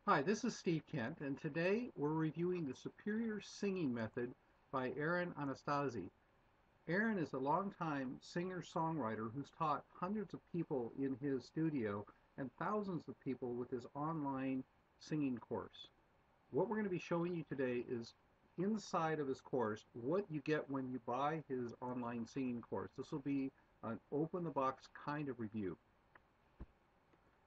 Hi, this is Steve Kent, and today we're reviewing the Superior Singing Method by Aaron Anastasi. Aaron is a longtime singer-songwriter who's taught hundreds of people in his studio and thousands of people with his online singing course. What we're going to be showing you today is inside of his course, what you get when you buy his online singing course. This will be an open-the-box kind of review.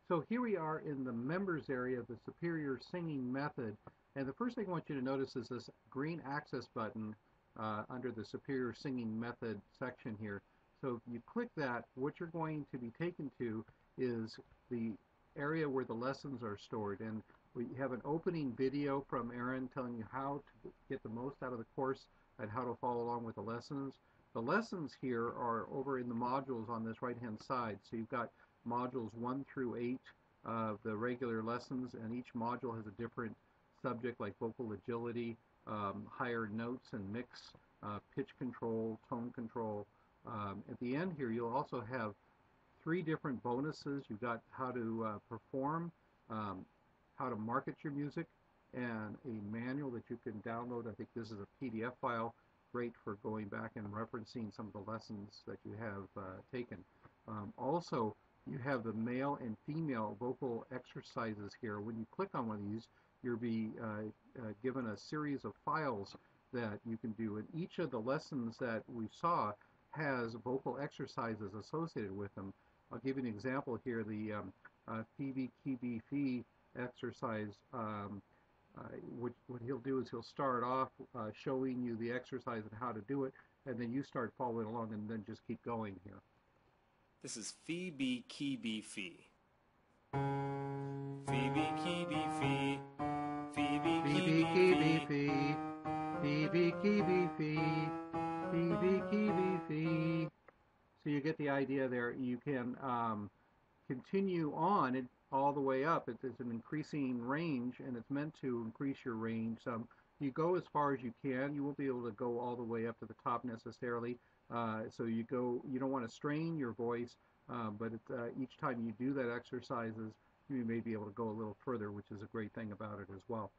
So here we are in the members area of the Superior Singing Method, and the first thing I want you to notice is this green access button under the Superior Singing Method section here. So if you click that, what you're going to be taken to is the area where the lessons are stored, and we have an opening video from Aaron telling you how to get the most out of the course and how to follow along with the lessons. The lessons here are over in the modules on this right-hand side. So you've got modules 1 through 8 of the regular lessons, and each module has a different subject like vocal agility, higher notes and mix, pitch control, tone control. At the end here, you'll also have 3 different bonuses. You've got how to perform, how to market your music, and a manual that you can download. I think this is a PDF file, great for going back and referencing some of the lessons that you have taken. Also, you have the male and female vocal exercises here. When you click on one of these, you'll be given a series of files that you can do. And each of the lessons that we saw has vocal exercises associated with them. I'll give you an example here. The Phoebe Kibi Fee exercise, what he'll do is he'll start off showing you the exercise and how to do it, and then you start following along and then just keep going here. This is Phoebe Kibi Fee. Phoebe Kibi Fee. Phoebe Phoebe Kibi Kibi Fee. Fee. Phoebe Kibi Fee. Phoebe Kibi Fee. So you get the idea there. You can continue on it all the way up. It's an increasing range, and it's meant to increase your range. You go as far as you can. You won't be able to go all the way up to the top necessarily. So you don't want to strain your voice, but each time you do that exercises, you may be able to go a little further, which is a great thing about it as well.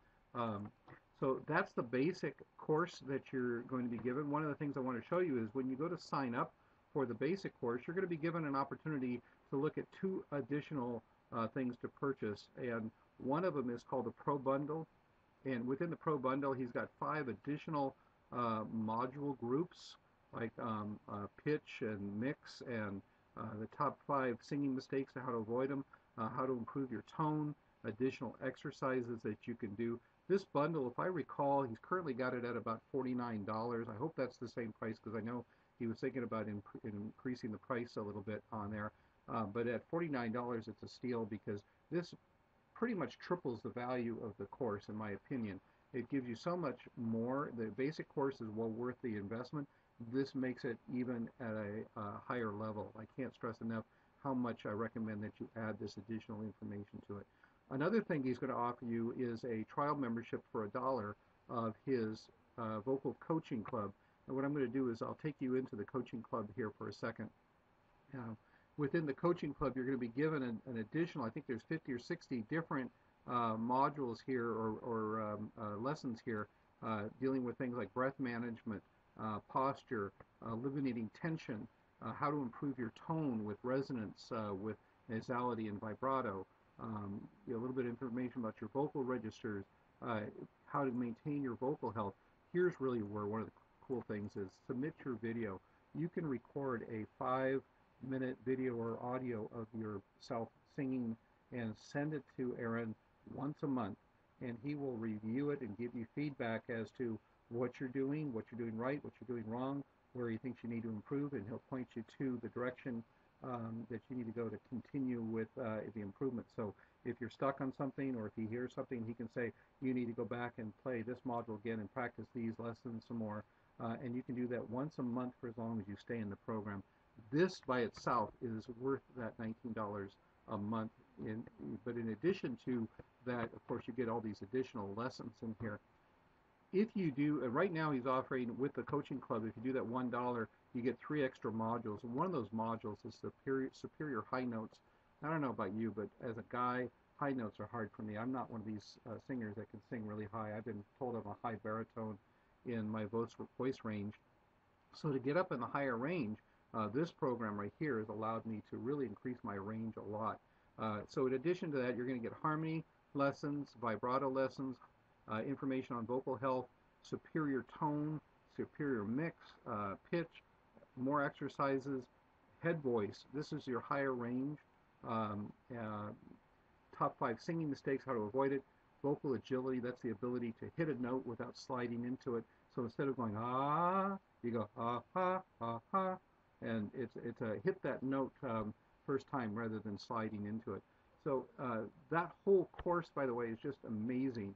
So that's the basic course that you're going to be given. One of the things I want to show you is when you go to sign up for the basic course, you're going to be given an opportunity to look at 2 additional things to purchase, and one of them is called the Pro Bundle. And within the Pro Bundle, he's got 5 additional module groups like pitch and mix, and the top 5 singing mistakes and how to avoid them, how to improve your tone, additional exercises that you can do. This bundle, if I recall, he's currently got it at about $49. I hope that's the same price because I know he was thinking about increasing the price a little bit on there. But at $49, it's a steal because this pretty much triples the value of the course, in my opinion. It gives you so much more. The basic course is well worth the investment. This makes it even at a higher level. I can't stress enough how much I recommend that you add this additional information to it. Another thing he's going to offer you is a trial membership for $1 of his vocal coaching club. And what I'm going to do is I'll take you into the coaching club here for a second. Within the coaching club, you're going to be given an additional, I think there's 50 or 60 different modules here or lessons here dealing with things like breath management, posture, eliminating tension, how to improve your tone with resonance, with nasality and vibrato, a little bit of information about your vocal registers, how to maintain your vocal health. Here's really where one of the cool things is. Submit your video. You can record a 5-minute video or audio of yourself singing and send it to Aaron once a month, and he will review it and give you feedback as to what you're doing right, what you're doing wrong, where he thinks you need to improve, and he'll point you to the direction that you need to go to continue with the improvement. So if you're stuck on something, or if he hears something, he can say, you need to go back and play this module again and practice these lessons some more. And you can do that once a month for as long as you stay in the program. This by itself is worth that $19 a month. But in addition to that, of course, you get all these additional lessons in here. If you do, right now he's offering with the coaching club, if you do that $1, you get 3 extra modules. And one of those modules is superior high notes. I don't know about you, but as a guy, high notes are hard for me. I'm not one of these singers that can sing really high. I've been told I'm a high baritone in my voice range. So to get up in the higher range, this program right here has allowed me to really increase my range a lot. So in addition to that, you're going to get harmony lessons, vibrato lessons, information on vocal health, superior tone, superior mix, pitch, more exercises, head voice. This is your higher range. Um, uh, Top 5 singing mistakes, how to avoid it. Vocal agility, that's the ability to hit a note without sliding into it. So instead of going ah, you go ah ha ah ha, and it's a hit that note first time rather than sliding into it. So that whole course, by the way, is just amazing.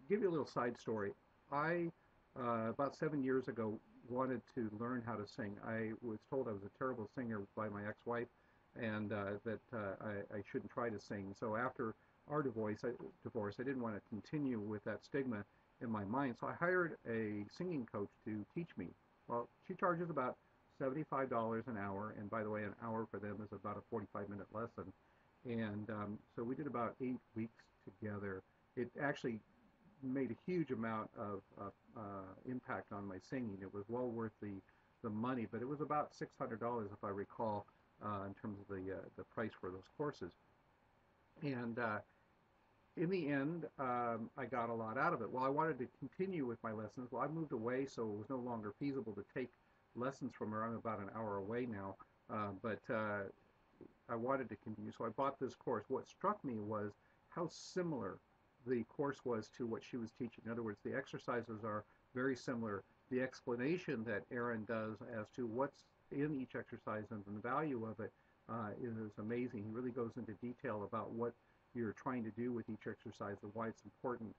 Give you a little side story. I about 7 years ago wanted to learn how to sing. I was told I was a terrible singer by my ex-wife, and that I shouldn't try to sing. So after our divorce, I didn't want to continue with that stigma in my mind. So I hired a singing coach to teach me. Well, she charges about $75 an hour, and by the way, an hour for them is about a 45-minute lesson. And so we did about 8 weeks together. It actually made a huge amount of impact on my singing. It was well worth the money, but it was about $600 if I recall, in terms of the price for those courses. And in the end, I got a lot out of it. Well, I wanted to continue with my lessons. Well, I moved away, so it was no longer feasible to take lessons from her. I'm about an hour away now, but I wanted to continue, so I bought this course. What struck me was how similar the course was to what she was teaching. In other words, the exercises are very similar. The explanation that Aaron does as to what's in each exercise and the value of it is amazing. He really goes into detail about what you're trying to do with each exercise and why it's important.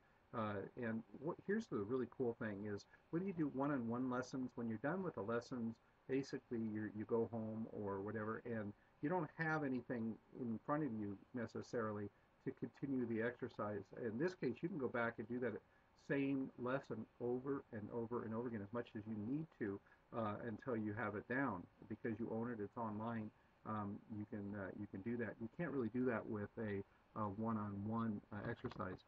And here's the really cool thing is when you do one-on-one lessons, when you're done with the lessons, basically you go home or whatever, and you don't have anything in front of you necessarily to continue the exercise. In this case, you can go back and do that same lesson over and over and over again as much as you need to until you have it down. Because you own it, it's online. You can do that. You can't really do that with a one-on-one exercise.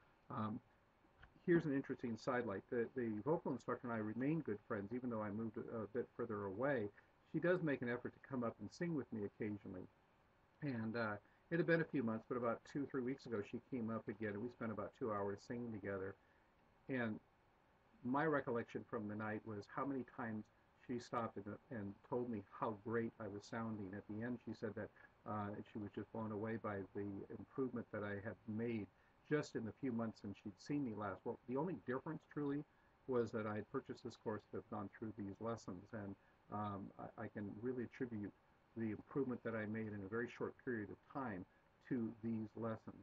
Here's an interesting sidelight. The vocal instructor and I remain good friends, even though I moved a bit further away. She does make an effort to come up and sing with me occasionally. And it had been a few months, but about 2-3 weeks ago, she came up again, and we spent about 2 hours singing together. And my recollection from the night was how many times she stopped and told me how great I was sounding. At the end, she said that she was just blown away by the improvement that I had made just in the few months since she'd seen me last. Well, the only difference truly was that I had purchased this course to have gone through these lessons, and I can really attribute the improvement that I made in a very short period of time to these lessons.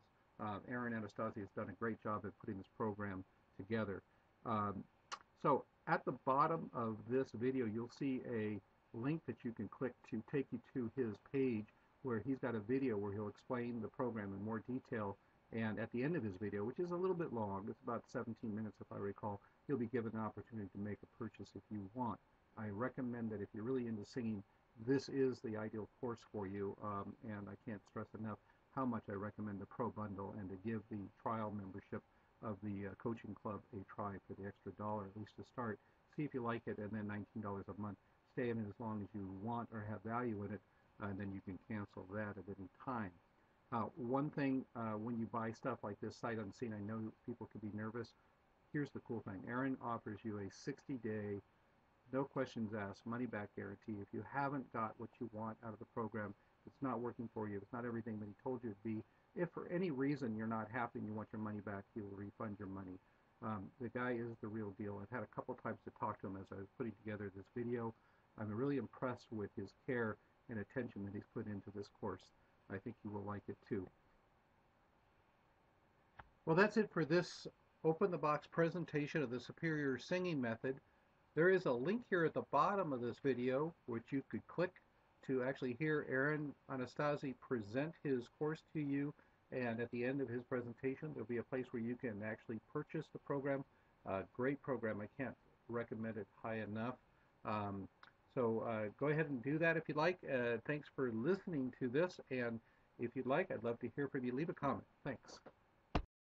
Aaron Anastasi has done a great job at putting this program together. So at the bottom of this video, you'll see a link that you can click to take you to his page where he's got a video where he'll explain the program in more detail. And at the end of his video, which is a little bit long, it's about 17 minutes if I recall, you'll be given an opportunity to make a purchase if you want. I recommend that if you're really into singing, this is the ideal course for you, and I can't stress enough how much I recommend the Pro Bundle and to give the trial membership of the coaching club a try for the extra $1 at least to start. See if you like it, and then $19 a month. Stay in it as long as you want or have value in it, and then you can cancel that at any time. One thing, when you buy stuff like this sight unseen, I know people can be nervous. Here's the cool thing. Aaron offers you a 60-day, no questions asked, money-back guarantee. If you haven't got what you want out of the program, it's not working for you, it's not everything that he told you it'd be, if for any reason you're not happy and you want your money back, he will refund your money. The guy is the real deal. I've had a couple times to talk to him as I was putting together this video. I'm really impressed with his care and attention that he's put into this course. I think you will like it too. Well, that's it for this open the box presentation of the superior singing method. There is a link here at the bottom of this video which you could click to actually hear Aaron Anastasi present his course to you, and at the end of his presentation there'll be a place where you can actually purchase the program. Great program. I can't recommend it high enough. So go ahead and do that if you like. Thanks for listening to this, and If you'd like, I'd love to hear from you. Leave a comment. Thanks.